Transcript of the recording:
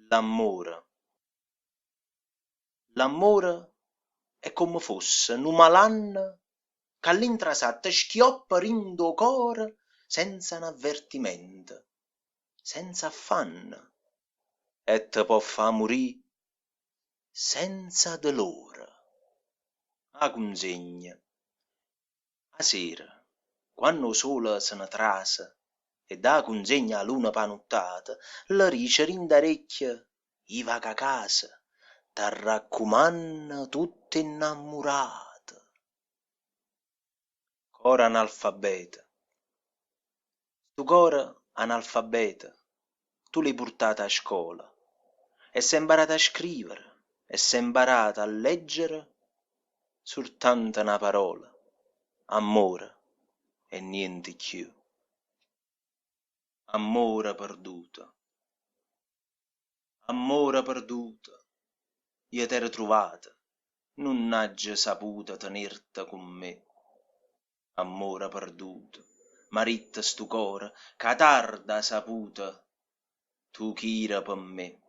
L'amore. L'amore è come fosse nu malanno che all'intrasatto schioppa rindo core senza n'avvertimento, senza affanno, e te può fa morì senza dolore. A consegna. A sera, quando il sole se ne trasa e dà consegna a luna panottata, la rice rindarecchia i vaga a casa, t'arraccumanna tutta innamorata. Cora analfabeta. Tu cora analfabeta, tu l'hai portata a scuola e sei imparata a scrivere e sei imparata a leggere soltanto una parola, amore e niente più. Amore perduto, amore perduto, io t'ero trovata, non n'aggio saputo tenerti con me. Amore perduto, maritta stu core, che tarda saputa, tu ch'ira per me.